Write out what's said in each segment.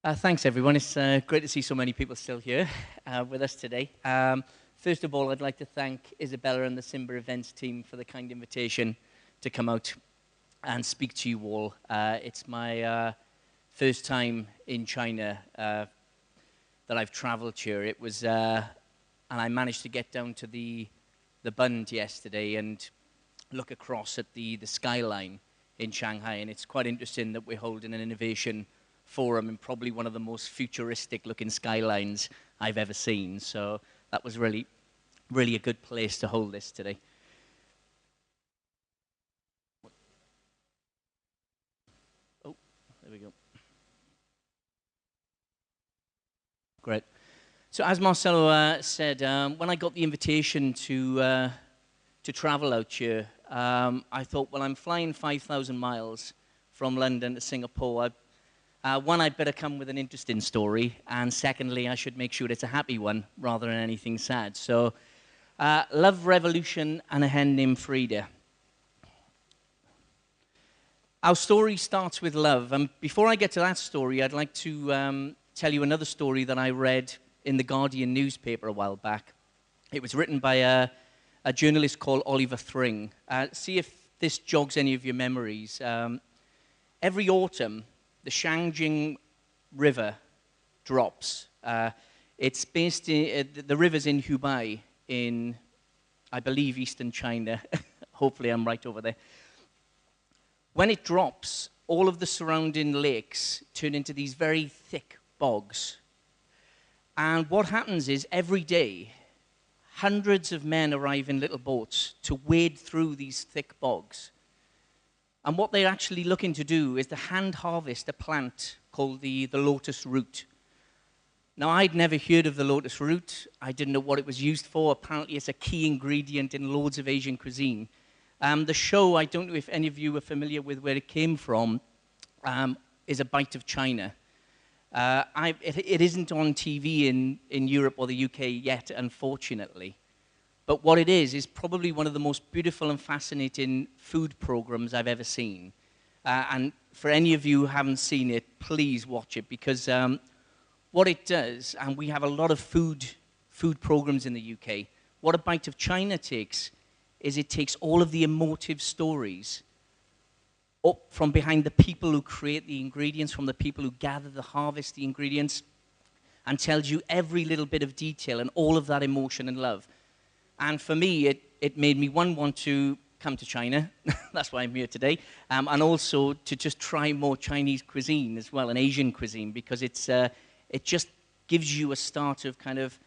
Thanks, everyone. It's great to see so many people still here with us today. First of all, I'd like to thank Isabella and the Simba Events team for the kind invitation to come out and speak to you all. It's my first time in China that I've traveled here. It was, and I managed to get down to the Bund yesterday and look across at the skyline in Shanghai. And it's quite interesting that we're holding an innovation forum in probably one of the most futuristic looking skylines I've ever seen. So that was really a good place to hold this today. Oh, there we go. Great. So as Marcelo said, when I got the invitation to travel out here, I thought, well, I'm flying 5,000 miles from London to Singapore. One, I'd better come with an interesting story, and secondly, I should make sure it's a happy one rather than anything sad. So, love, revolution, and a hen named Freeda. Our story starts with love, and before I get to that story, I'd like to tell you another story that I read in the Guardian newspaper a while back. It was written by a journalist called Oliver Thring. See if this jogs any of your memories. Every autumn, the Shangjing River drops. It's based in, the river's in Hubei in, I believe, eastern China. Hopefully I'm right over there. When it drops, all of the surrounding lakes turn into these very thick bogs. And what happens is every day, hundreds of men arrive in little boats to wade through these thick bogs. And what they're actually looking to do is to hand harvest a plant called the lotus root. Now, I'd never heard of the lotus root. I didn't know what it was used for. Apparently, it's a key ingredient in loads of Asian cuisine. The show, I don't know if any of you are familiar with where it came from, is A Bite of China. It isn't on TV in Europe or the UK yet, unfortunately. But what it is probably one of the most beautiful and fascinating food programs I've ever seen. And for any of you who haven't seen it, please watch it, because what it does, and we have a lot of food programs in the UK, what A Bite of China takes is it takes all of the emotive stories up from behind the people who create the ingredients, from the people who gather the harvest the ingredients, and tells you every little bit of detail and all of that emotion and love. And for me, it made me, one, want to come to China. That's why I'm here today. And also to just try more Chinese cuisine as well, and Asian cuisine, because it just gives you a start of kind of,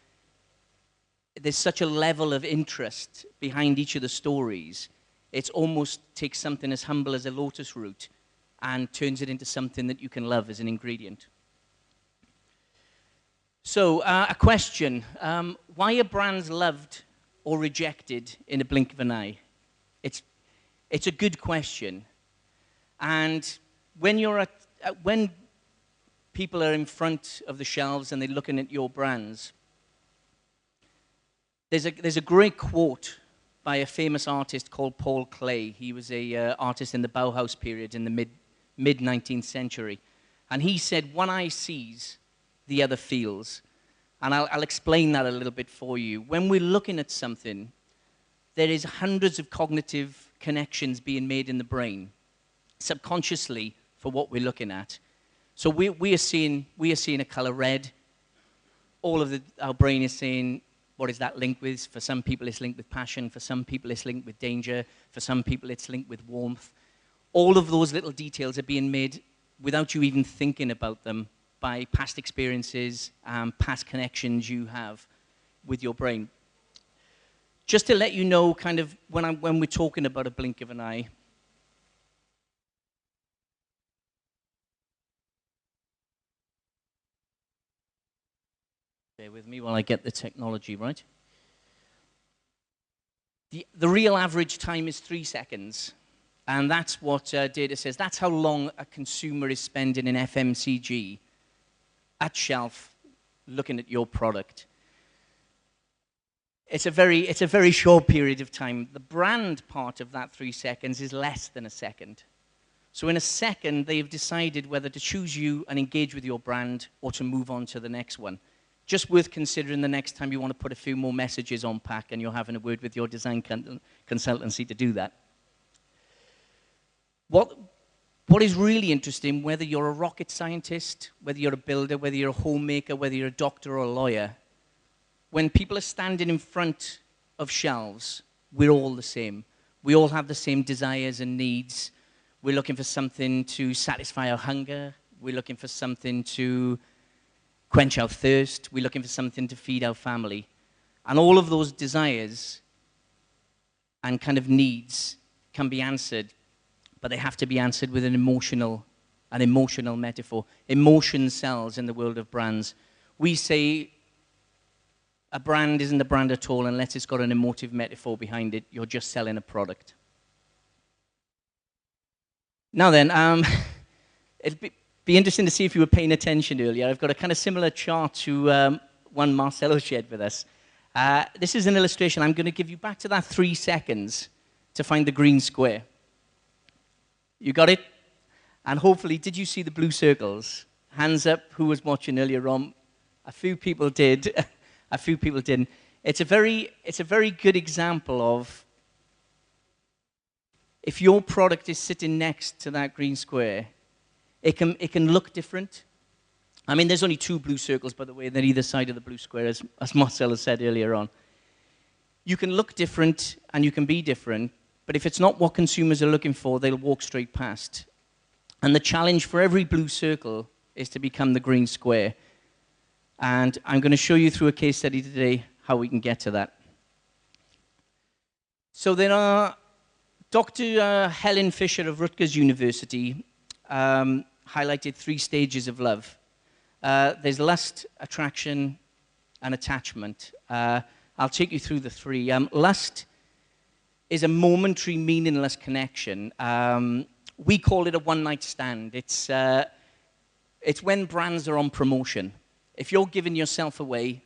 there's such a level of interest behind each of the stories. It almost takes something as humble as a lotus root and turns it into something that you can love as an ingredient. So, a question. Why are brands loved or rejected in a blink of an eye? It's a good question. And when people are in front of the shelves and they're looking at your brands, there's a great quote by a famous artist called Paul Klee. He was an artist in the Bauhaus period in the mid-19th century. And he said, "One eye sees, the other feels." And I'll explain that a little bit for you. When we're looking at something, there is hundreds of cognitive connections being made in the brain, subconsciously, for what we're looking at. So we are seeing a color red. Our brain is saying, what is that linked with? For some people, it's linked with passion. For some people, it's linked with danger. For some people, it's linked with warmth. All of those little details are being made without you even thinking about them, by past experiences, past connections you have with your brain. Just to let you know, kind of, when we're talking about a blink of an eye, bear with me while I get the technology right. The real average time is 3 seconds, and that's what data says. That's how long a consumer is spending in FMCG at shelf looking at your product. It's a very short period of time. The brand part of that 3 seconds is less than a second. So in a second, they've decided whether to choose you and engage with your brand or to move on to the next one. Just worth considering the next time you want to put a few more messages on pack and you're having a word with your design consultancy to do that. What is really interesting, whether you're a rocket scientist, whether you're a builder, whether you're a homemaker, whether you're a doctor or a lawyer, when people are standing in front of shelves, we're all the same. We all have the same desires and needs. We're looking for something to satisfy our hunger. We're looking for something to quench our thirst. We're looking for something to feed our family. And all of those desires and kind of needs can be answered, but they have to be answered with an emotional metaphor. Emotion sells in the world of brands. We say a brand isn't a brand at all unless it's got an emotive metaphor behind it. You're just selling a product. Now then, it'd be interesting to see if you were paying attention earlier. I've got a kind of similar chart to one Marcelo shared with us. This is an illustration. I'm going to give you back to that 3 seconds to find the green square. You got it? And hopefully, did you see the blue circles? Hands up, who was watching earlier on? A few people did. A few people didn't. It's a very good example of if your product is sitting next to that green square, it can look different. I mean, there's only 2 blue circles, by the way, on either side of the blue square, as Marcelo said earlier on. You can look different and you can be different, but if it's not what consumers are looking for, they'll walk straight past. And the challenge for every blue circle is to become the green square. And I'm going to show you through a case study today how we can get to that. So there are Dr. Helen Fisher of Rutgers University highlighted 3 stages of love. There's lust, attraction, and attachment. I'll take you through the 3. Lust is a momentary, meaningless connection. We call it a one-night stand. It's when brands are on promotion. If you're giving yourself away,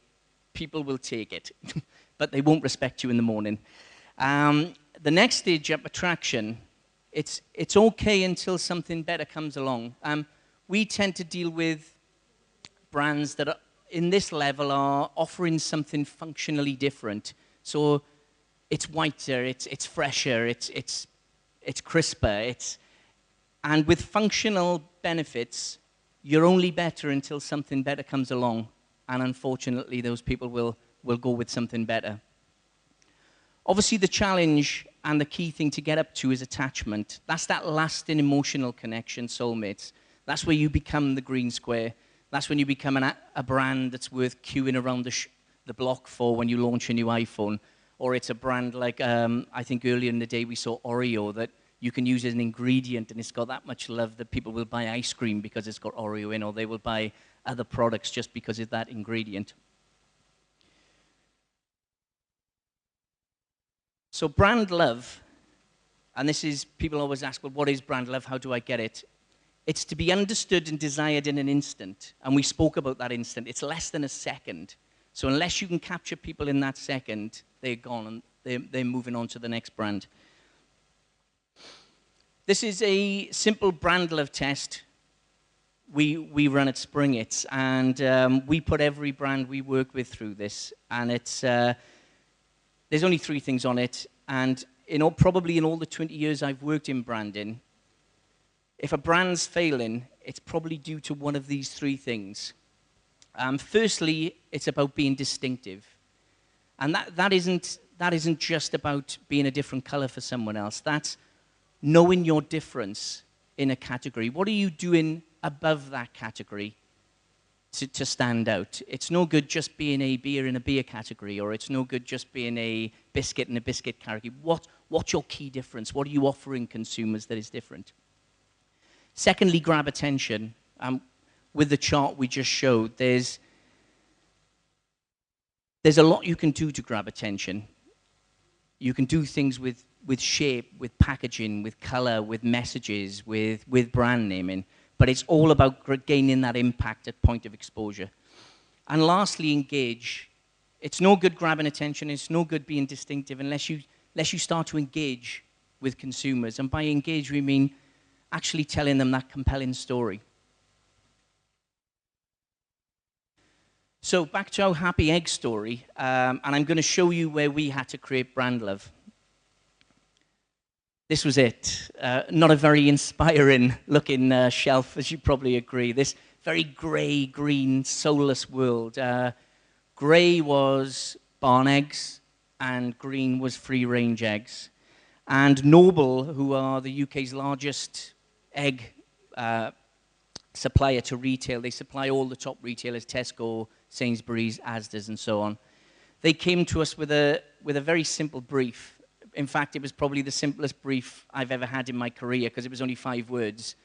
people will take it, but they won't respect you in the morning. The next stage up, attraction, it's okay until something better comes along. We tend to deal with brands that are in this level are offering something functionally different. So it's whiter, it's fresher, it's crisper, and with functional benefits, you're only better until something better comes along. And unfortunately, those people will go with something better. Obviously, the challenge and the key thing to get up to is attachment. That's that lasting emotional connection, soulmates. That's where you become the green square. That's when you become a brand that's worth queuing around the block for when you launch a new iPhone. Or it's a brand like, I think earlier in the day we saw Oreo, that you can use as an ingredient and it's got that much love that people will buy ice cream because it's got Oreo in, or they will buy other products just because of that ingredient. So brand love, and this is, people always ask, well, what is brand love? How do I get it? It's to be understood and desired in an instant. And we spoke about that instant. It's less than a second. So unless you can capture people in that second, they're gone and they're moving on to the next brand. This is a simple brand love test we run at Springetts. And we put every brand we work with through this. And it's... there's only 3 things on it, and probably in all the 20 years I've worked in branding, if a brand's failing, it's probably due to one of these 3 things. Firstly, it's about being distinctive. And that isn't just about being a different color for someone else. That's knowing your difference in a category. What are you doing above that category to stand out? It's no good just being a beer in a beer category, or it's no good just being a biscuit in a biscuit category. What's your key difference? What are you offering consumers that is different? Secondly, grab attention. With the chart we just showed, there's a lot you can do to grab attention. You can do things with shape, with packaging, with color, with messages, with brand naming. But it's all about gaining that impact at point of exposure. And lastly, engage. It's no good grabbing attention. It's no good being distinctive unless you start to engage with consumers. And by engage, we mean actually telling them that compelling story. So back to our happy egg story, and I'm going to show you where we had to create brand love. This was it. Not a very inspiring looking shelf, as you probably agree. This very grey, green, soulless world. Grey was barn eggs, and green was free-range eggs. And Noble, who are the UK's largest egg supplier to retail, they supply all the top retailers, Tesco, Sainsbury's, Asda's, and so on. They came to us with a very simple brief. In fact, it was probably the simplest brief I've ever had in my career, because it was only 5 words.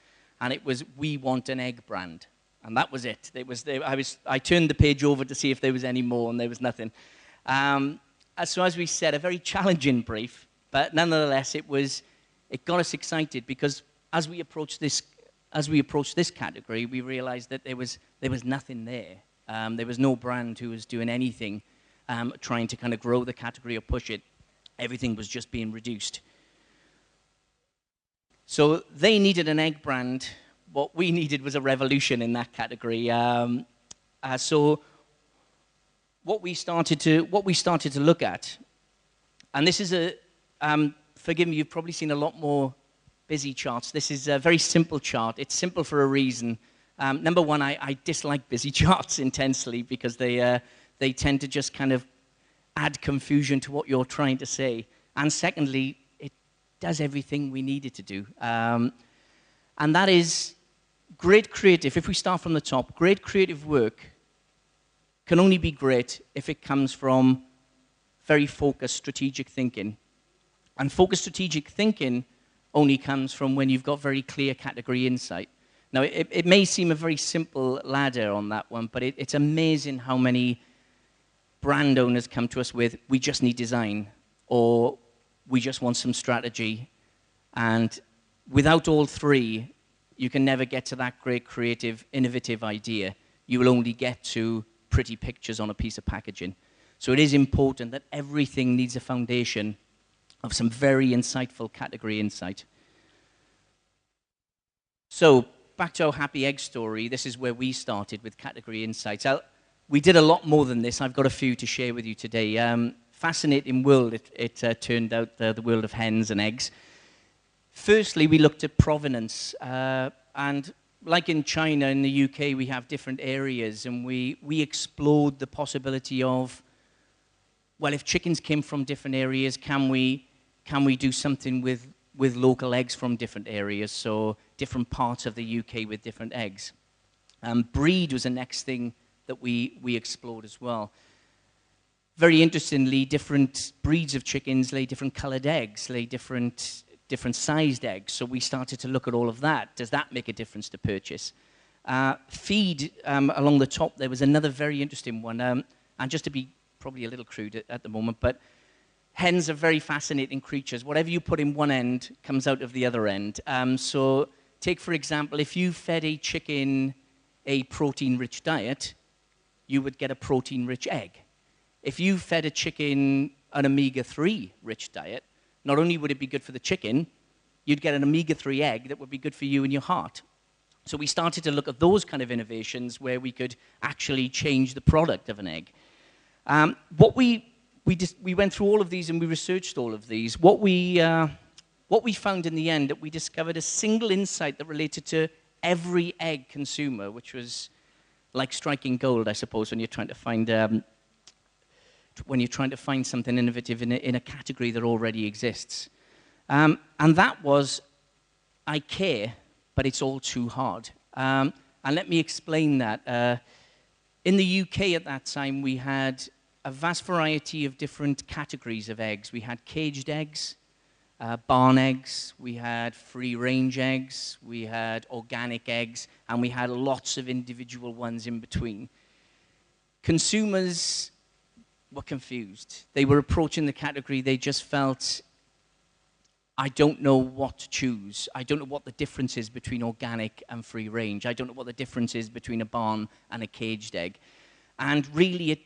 And it was, "We want an egg brand." And that was it. I turned the page over to see if there was any more, and there was nothing. So as we said, a very challenging brief, but nonetheless, it got us excited, because as we approached this category, we realized that there was nothing there. There was no brand who was doing anything trying to kind of grow the category or push it. Everything was just being reduced. So they needed an egg brand. What we needed was a revolution in that category. So what we started to look at, and this is forgive me, you've probably seen a lot more busy charts. This is a very simple chart. It's simple for a reason. Number one, I dislike busy charts intensely, because they tend to just kind of add confusion to what you're trying to say. And secondly, it does everything we need it to do. And that is great creative. If we start from the top, great creative work can only be great if it comes from very focused strategic thinking. And focused strategic thinking only comes from when you've got very clear category insight. Now, it may seem a very simple ladder on that one, but it's amazing how many brand owners come to us with, "We just need design," or "We just want some strategy." And without all three, you can never get to that great creative, innovative idea. You will only get to pretty pictures on a piece of packaging. So it is important that everything needs a foundation of some very insightful category insight. So back to our happy egg story. This is where we started with category insights. We did a lot more than this. I've got a few to share with you today. Fascinating world, it turned out, the world of hens and eggs. Firstly, we looked at provenance. And like in China, in the UK, we have different areas. And we explored the possibility of, well, if chickens came from different areas, can we do something with local eggs from different areas? So different parts of the UK with different eggs. Breed was the next thing that we explored as well. Very interestingly, different breeds of chickens lay different colored eggs, lay different sized eggs. So we started to look at all of that. Does that make a difference to purchase? Feed, along the top, there was another very interesting one. And just to be probably a little crude at the moment, but hens are very fascinating creatures. Whatever you put in one end comes out of the other end. So take, for example, if you fed a chicken a protein-rich diet, you would get a protein-rich egg. If you fed a chicken an omega-3 rich diet, not only would it be good for the chicken, you'd get an omega-3 egg that would be good for you and your heart. So we started to look at those kind of innovations where we could actually change the product of an egg. We went through all of these and we researched all of these. What we found in the end, that we discovered a single insight that related to every egg consumer, which was like striking gold, I suppose, when you're trying to find something innovative in a category that already exists. And that was, I care, but it's all too hard. And let me explain that. In the UK at that time, we had a vast variety of different categories of eggs. We had caged eggs, barn eggs, we had free-range eggs, we had organic eggs, and we had lots of individual ones in between. Consumers were confused. They were approaching the category, they just felt, I don't know what to choose. I don't know what the difference is between organic and free-range. I don't know what the difference is between a barn and a caged egg. And really,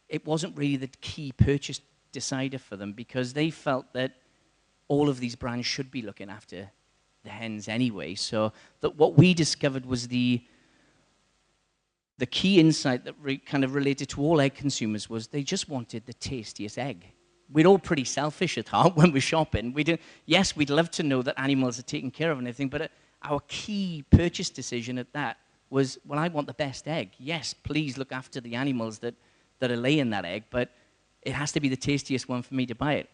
it wasn't really the key purchase decider for them, because they felt that all of these brands should be looking after the hens anyway. So what we discovered was the key insight that kind of related to all egg consumers was they just wanted the tastiest egg. We're all pretty selfish at heart when we're shopping. Yes, we'd love to know that animals are taken care of and everything, but our key purchase decision at that was, well, I want the best egg. Yes, please look after the animals that are laying that egg, but it has to be the tastiest one for me to buy it.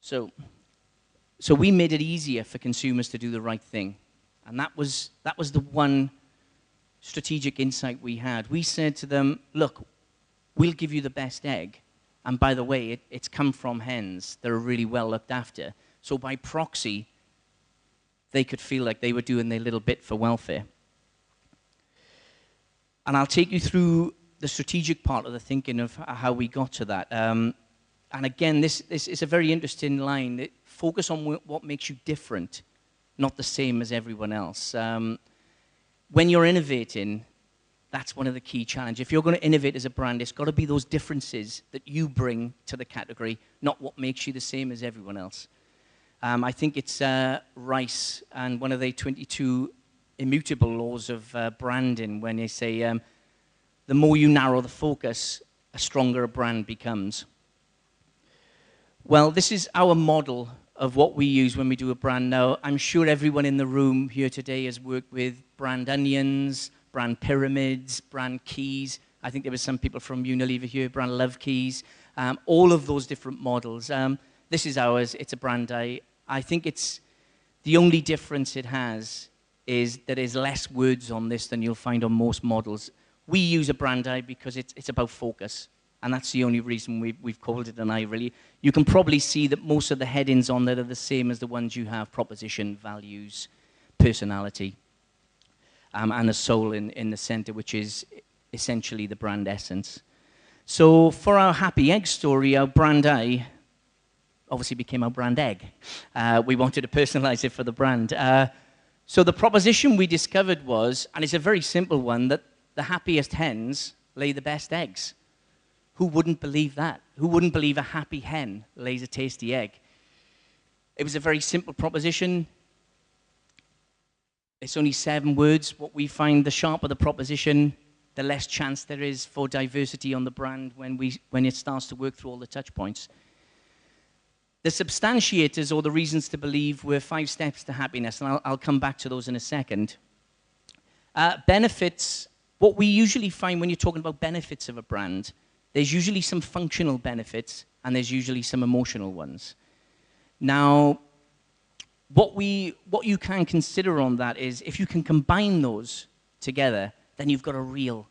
So we made it easier for consumers to do the right thing. And that was the one strategic insight we had. We said to them, look, we'll give you the best egg. And by the way, it's come from hens that are really well looked after. So by proxy, they could feel like they were doing their little bit for welfare. And I'll take you through the strategic part of the thinking of how we got to that. And again, this is a very interesting line. Focus on what makes you different, not the same as everyone else. When you're innovating, that's one of the key challenges. If you're going to innovate as a brand, it's got to be those differences that you bring to the category, not what makes you the same as everyone else. I think it's Rice and one of the 22 immutable laws of branding when they say the more you narrow the focus, a stronger a brand becomes. Well, this is our model of what we use when we do a brand. Now, I'm sure everyone in the room here today has worked with brand onions, brand pyramids, brand keys. I think there were some people from Unilever here, brand love keys. All of those different models. This is ours. It's a brand eye. I think it's the only difference it has is that there's less words on this than you'll find on most models. We use a brand eye because it's about focus. And that's the only reason we've called it an eye, really. You can probably see that most of the headings on there are the same as the ones you have: proposition, values, personality, and a soul in the center, which is essentially the brand essence. So for our happy egg story, our brand eye obviously became our brand egg. We wanted to personalize it for the brand. So the proposition we discovered was, and it's a very simple one, that the happiest hens lay the best eggs. Who wouldn't believe that? Who wouldn't believe a happy hen lays a tasty egg? It was a very simple proposition. It's only 7 words. What we find, the sharper the proposition, the less chance there is for diversity on the brand when it starts to work through all the touch points. The substantiators, or the reasons to believe, were 5 steps to happiness, and I'll come back to those in a second. Benefits, what we usually find when you're talking about benefits of a brand, there's usually some functional benefits, and there's usually some emotional ones. Now, what you can consider on that is, if you can combine those together, then you've got a real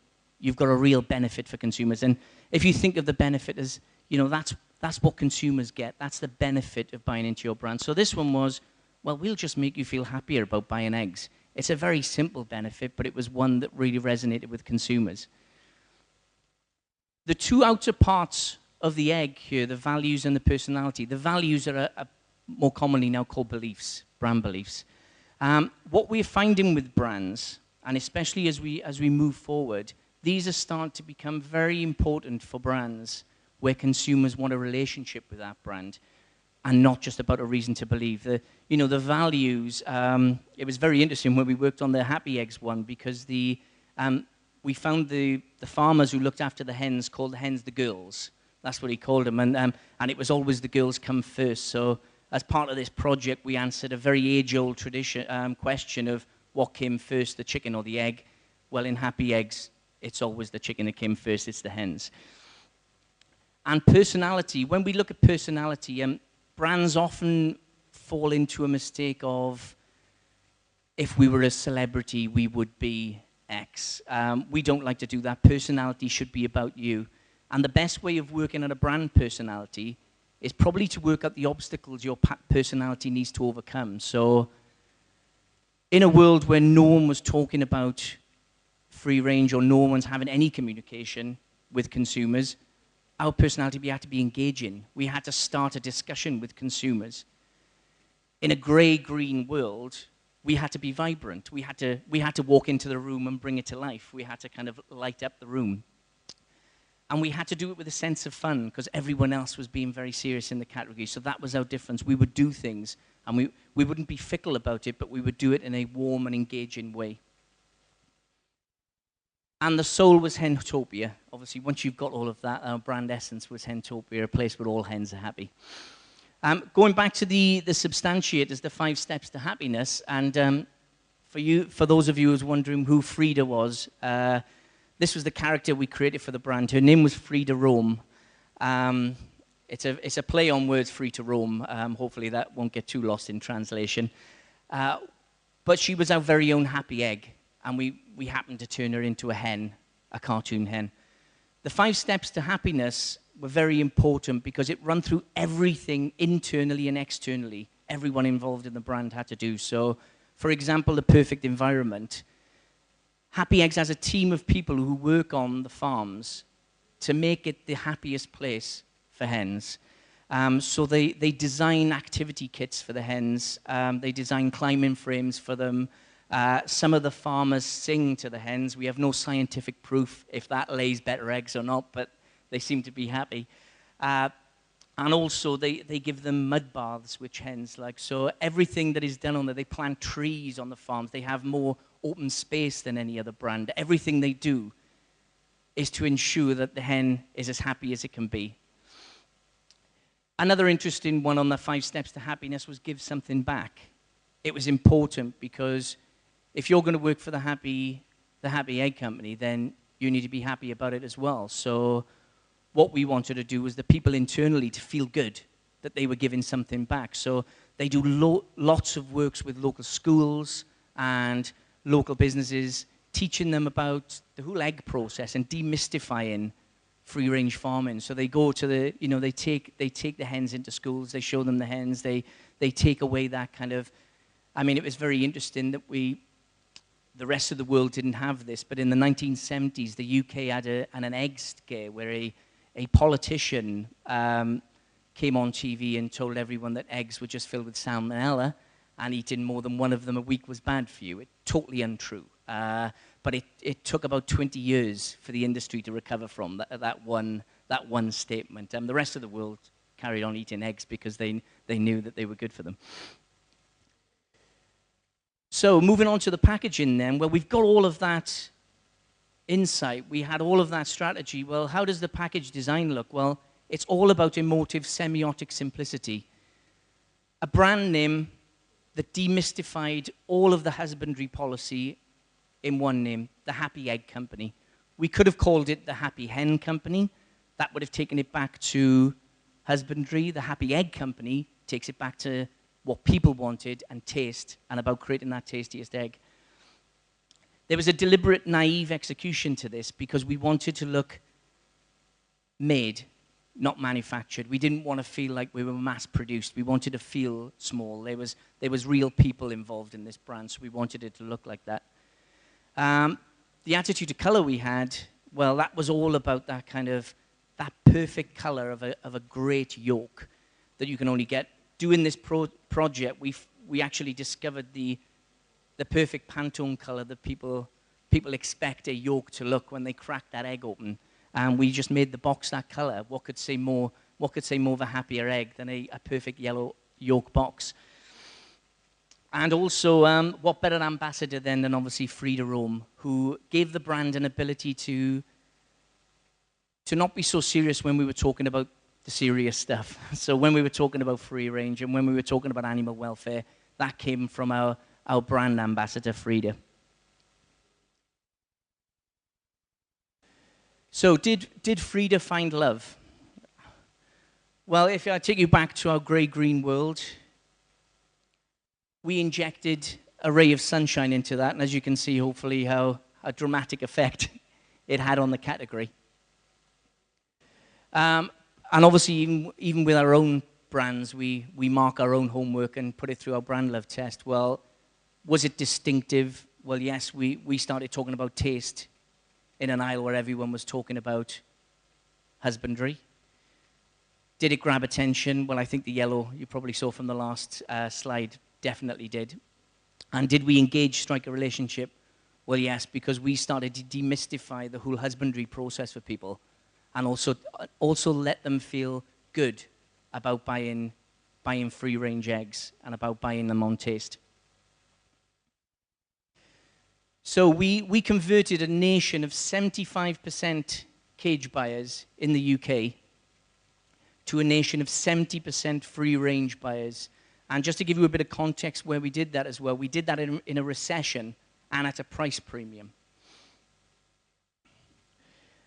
benefit for consumers. And if you think of the benefit as, that's what consumers get. That's the benefit of buying into your brand. So this one was, well, we'll just make you feel happier about buying eggs. It's a very simple benefit, but it was one that really resonated with consumers. The 2 outer parts of the egg here, the values and the personality. The values are more commonly now called beliefs, brand beliefs. What we're finding with brands, and especially as we move forward, these are starting to become very important for brands where consumers want a relationship with that brand and not just about a reason to believe. The values, it was very interesting when we worked on the Happy Eggs one, because we found the farmers who looked after the hens called the hens the girls. That's what he called them. And it was always the girls come first. So as part of this project, we answered a very age-old question of what came first, the chicken or the egg. Well, in Happy Eggs, it's always the chicken that came first. It's the hens. And personality. When we look at personality, brands often fall into a mistake of, if we were a celebrity, we would be X. We don't like to do that. Personality should be about you. And the best way of working on a brand personality is probably to work out the obstacles your personality needs to overcome. So in a world where no one was talking about free range, or no one's having any communication with consumers, our personality had to be engaging. We had to start a discussion with consumers. In a gray-green world, we had to be vibrant. We had to walk into the room and bring it to life. We had to kind of light up the room. And we had to do it with a sense of fun because everyone else was being very serious in the category. So that was our difference. We would do things, and we wouldn't be fickle about it, but we would do it in a warm and engaging way. And the soul was Hentopia. Obviously, once you've got all of that, our brand essence was Hentopia, a place where all hens are happy. Going back to the substantiators, the 5 steps to happiness, and for those of you who was wondering who Freeda was, this was the character we created for the brand. Her name was Freeda Rome. It's a play on words, free to roam. Hopefully that won't get too lost in translation. But she was our very own happy egg, and we happened to turn her into a hen, a cartoon hen. The 5 steps to happiness were very important because it ran through everything internally and externally. Everyone involved in the brand had to do. So, for example, the perfect environment. Happy Eggs has a team of people who work on the farms to make it the happiest place for hens. So they design activity kits for the hens. They design climbing frames for them. Some of the farmers sing to the hens. We have no scientific proof if that lays better eggs or not, but they seem to be happy. And also, they give them mud baths, which hens like. So everything that is done on there, they plant trees on the farms. They have more open space than any other brand. Everything they do is to ensure that the hen is as happy as it can be. Another interesting one on the 5 steps to happiness was give something back. It was important because if you're going to work for the happy egg company, then you need to be happy about it as well. So what we wanted to do was the people internally to feel good that they were giving something back. So they do lots of works with local schools and local businesses, teaching them about the whole egg process and demystifying free-range farming. So they go to the, they take the hens into schools, they show them the hens, they take away that kind of, it was very interesting that the rest of the world didn't have this, but in the 1970s, the UK had an egg scare where a politician came on TV and told everyone that eggs were just filled with salmonella and eating more than one of them a week was bad for you. It's totally untrue. But it took about 20 years for the industry to recover from that one statement. The rest of the world carried on eating eggs because they knew that they were good for them. So moving on to the packaging then, well, we've got all of that insight. We had all of that strategy. Well, how does the package design look? Well, it's all about emotive semiotic simplicity. A brand name that demystified all of the husbandry policy in one name, the Happy Egg Company. We could have called it the Happy Hen Company. That would have taken it back to husbandry. The Happy Egg Company takes it back to what people wanted and taste, and about creating that tastiest egg. There was a deliberate, naive execution to this because we wanted to look made, not manufactured. We didn't want to feel like we were mass-produced. We wanted to feel small. There was real people involved in this brand, so we wanted it to look like that. The attitude to color we had, well, that was all about that perfect color of a great yolk that you can only get. Doing this project, we actually discovered the perfect Pantone color that people expect a yolk to look when they crack that egg open. And we just made the box that color. What could say more of a happier egg than a perfect yellow yolk box? And also, what better ambassador then than obviously Freeda Rome, who gave the brand an ability to not be so serious when we were talking about the serious stuff. So when we were talking about free range and when we were talking about animal welfare, that came from our brand ambassador, Freeda. So did Freeda find love? Well, if I take you back to our grey-green world, we injected a ray of sunshine into that, and as you can see, hopefully, how a dramatic effect it had on the category. And obviously, even with our own brands, we mark our own homework and put it through our brand love test. Well, was it distinctive? Well, yes, we started talking about taste in an aisle where everyone was talking about husbandry. Did it grab attention? Well, I think the yellow, you probably saw from the last slide, definitely did. And did we engage, strike a relationship? Well, yes, because we started to demystify the whole husbandry process for people. and also let them feel good about buying free-range eggs and about buying them on taste. So we converted a nation of 75% cage buyers in the UK to a nation of 70% free-range buyers. And just to give you a bit of context where we did that as well, we did that in a recession and at a price premium.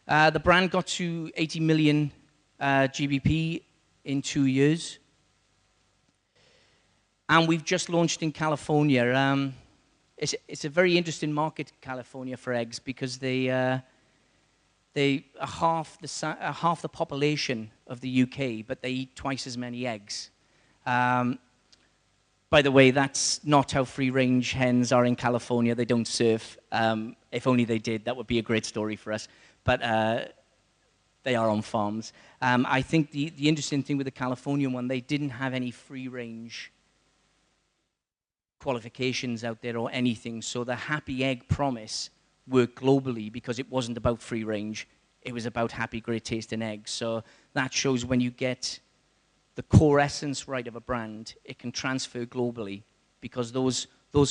The brand got to 80 million GBP in 2 years. And we've just launched in California. It's a very interesting market, California, for eggs, because they are half the population of the UK, but they eat twice as many eggs. By the way, that's not how free-range hens are in California. They don't surf. If only they did, that would be a great story for us. But they are on farms. I think the interesting thing with the Californian one, they didn't have any free-range qualifications out there or anything. So the happy egg promise worked globally because it wasn't about free range. It was about happy, great tasting eggs. So that shows when you get the core essence right of a brand, it can transfer globally because those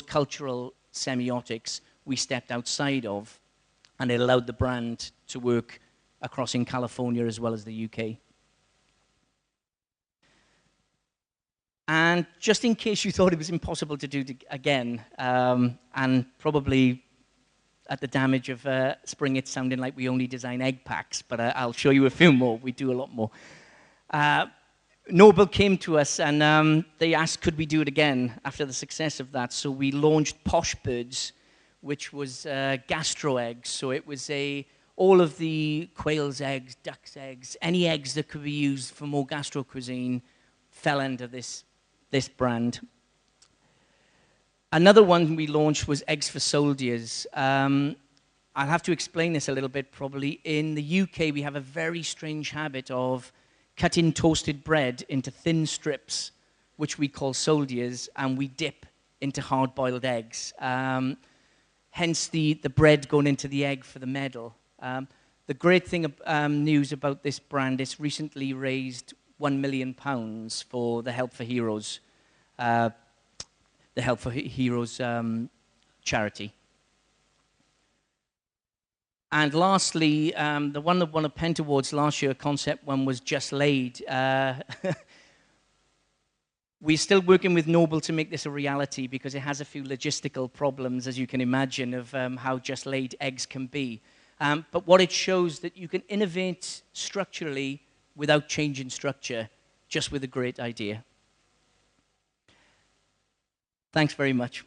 cultural semiotics we stepped outside of, and it allowed the brand to work across in California as well as the UK. And just in case you thought it was impossible to do again, and probably at the damage of Springetts sounding like we only design egg packs, but I'll show you a few more. We do a lot more. Noble came to us and they asked, could we do it again after the success of that? So we launched Posh Birds, which was gastro eggs. So it was all of the quail's eggs, duck's eggs, any eggs that could be used for more gastro cuisine fell under this brand. Another one we launched was Eggs for Soldiers. I'll have to explain this a little bit probably. In the UK, we have a very strange habit of cutting toasted bread into thin strips, which we call soldiers, and we dip into hard-boiled eggs. Hence the bread going into the egg for the medal. The great thing news about this brand is recently raised £1 million for the Help for Heroes, charity. And lastly, the one that won a Pent Awards last year, concept one, was Just Laid. We're still working with Noble to make this a reality because it has a few logistical problems, as you can imagine, of how Just Laid eggs can be. But what it shows that you can innovate structurally without changing structure, just with a great idea. Thanks very much.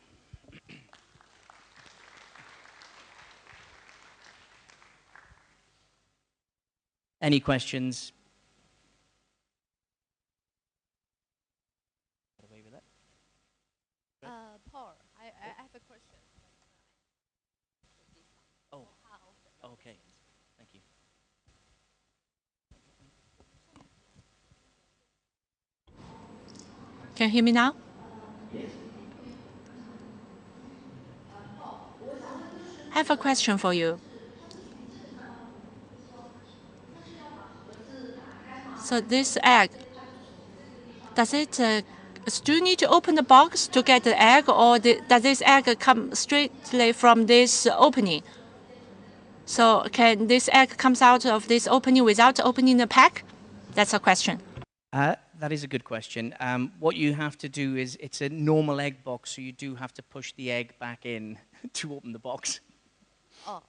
Any questions? Paul, I have a question. Oh, okay. Thank you. Can you hear me now? I have a question for you. So this egg, does it, do you need to open the box to get the egg, or does this egg come straightly from this opening? So can this egg comes out of this opening without opening the pack? That's a question. That is a good question. What you have to do is, it's a normal egg box, so you do have to push the egg back in to open the box. 哦，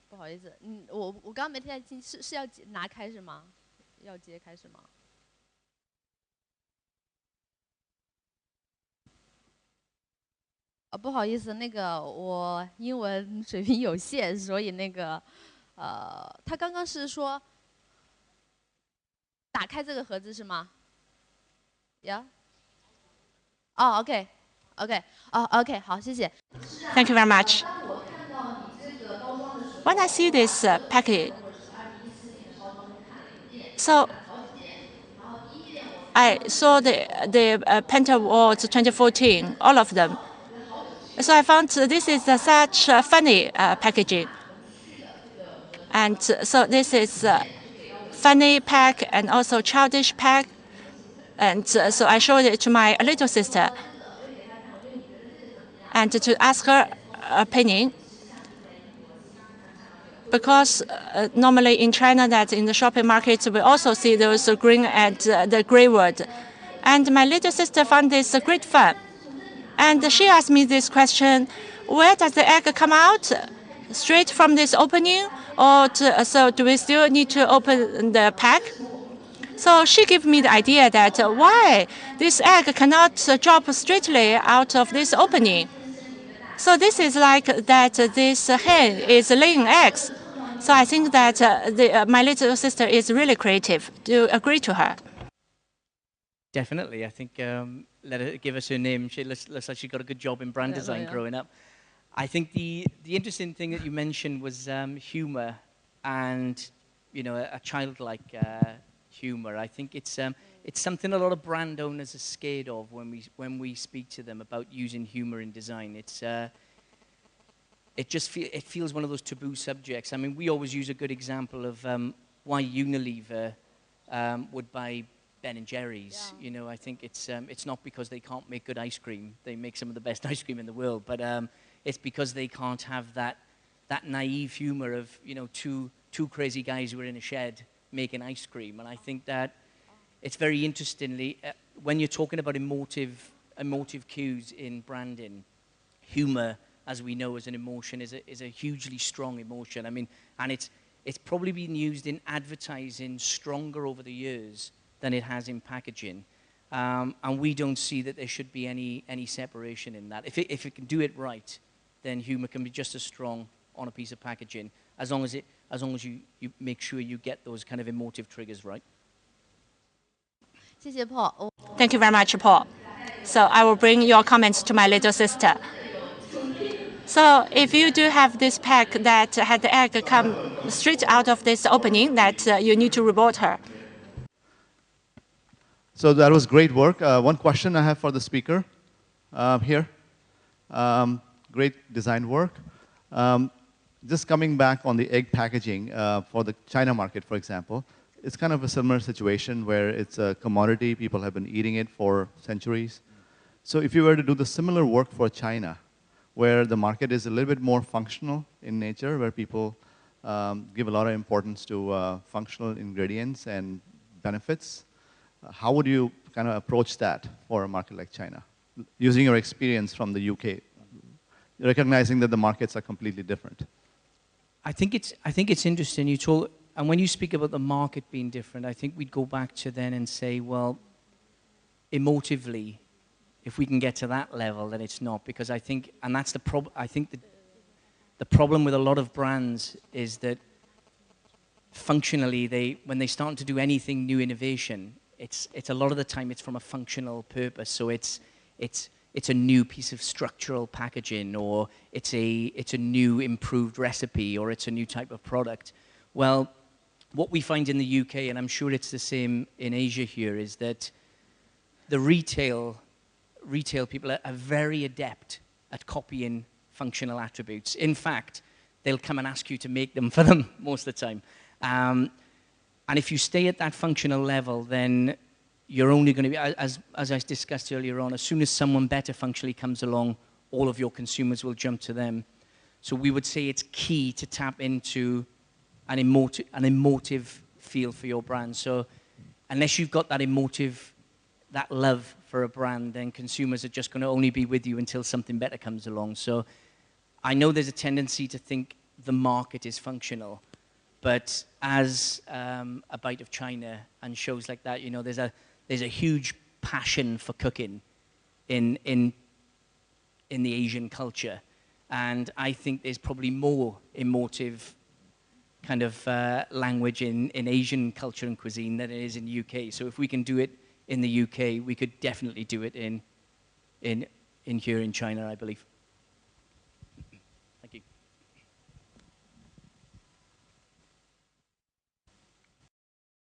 不好意思，我刚没听太清，是要拿开是吗？要揭开是吗？不好意思，那个我英文水平有限，所以那个他刚刚是说打开这个盒子是吗？呀？哦 ，OK，OK， 哦 ，OK， 好，谢谢。Thank you very much. When I see this package, so I saw the Pent Awards 2014, all of them. So I found this is such funny packaging, and so this is funny pack and also childish pack. And so I showed it to my little sister and to ask her opinion. Because normally in China, that in the shopping markets, we also see those green and the gray word. And my little sister found this great fun. And she asked me this question, where does the egg come out? Straight from this opening? Or so do we still need to open the pack? So she gave me the idea that why this egg cannot drop straightly out of this opening. So this is like that this hen is laying eggs. So I think that my little sister is really creative. Do you agree to her? Definitely. I think let her give us her name. She looks like she got a good job in brand design growing up. I think the interesting thing that you mentioned was humor and, you know, a childlike humor. I think it's something a lot of brand owners are scared of when we speak to them about using humor in design. It feels one of those taboo subjects. I mean, we always use a good example of why Unilever would buy Ben and Jerry's. Yeah. You know, I think it's not because they can't make good ice cream. They make some of the best ice cream in the world, but it's because they can't have that naive humor of, you know, two crazy guys who are in a shed making ice cream. And I think that it's very interestingly when you're talking about emotive cues in branding, humor, as we know, as an emotion, is a hugely strong emotion. I mean, and it's probably been used in advertising stronger over the years than it has in packaging. And we don't see that there should be any separation in that. If it can do it right, then humor can be just as strong on a piece of packaging, as long as you make sure you get those kind of emotive triggers right. Thank you very much, Paul. So I will bring your comments to my little sister. So if you do have this pack that had the egg come straight out of this opening, that you need to report her. So that was great work. One question I have for the speaker here. Great design work. Just coming back on the egg packaging for the China market, for example, it's kind of a similar situation where it's a commodity. People have been eating it for centuries. So if you were to do the similar work for China, where the market is a little bit more functional in nature, where people give a lot of importance to functional ingredients and benefits, how would you kind of approach that for a market like China, using your experience from the UK, recognizing that the markets are completely different? I think it's interesting you talk, and when you speak about the market being different, I think we'd go back to then and say, well, emotively, if we can get to that level, then it's not, because I think, and that's the problem. I think the problem with a lot of brands is that functionally, when they start to do anything new innovation, it's a lot of the time it's from a functional purpose. So it's a new piece of structural packaging, or it's a new improved recipe, or it's a new type of product. Well, what we find in the UK, and I'm sure it's the same in Asia here, is that the retail people are very adept at copying functional attributes. In fact, they'll come and ask you to make them for them most of the time. And if you stay at that functional level, then you're only going to be, as I discussed earlier on, as soon as someone better functionally comes along, all of your consumers will jump to them. So we would say it's key to tap into an emotive feel for your brand. So unless you've got that love for a brand, then consumers are just going to only be with you until something better comes along. So I know there's a tendency to think the market is functional, but as A Bite of China and shows like that, you know, there's a huge passion for cooking in the Asian culture, and I think there's probably more emotive kind of language in Asian culture and cuisine than it is in UK. So if we can do it in the UK, we could definitely do it in here in China, I believe.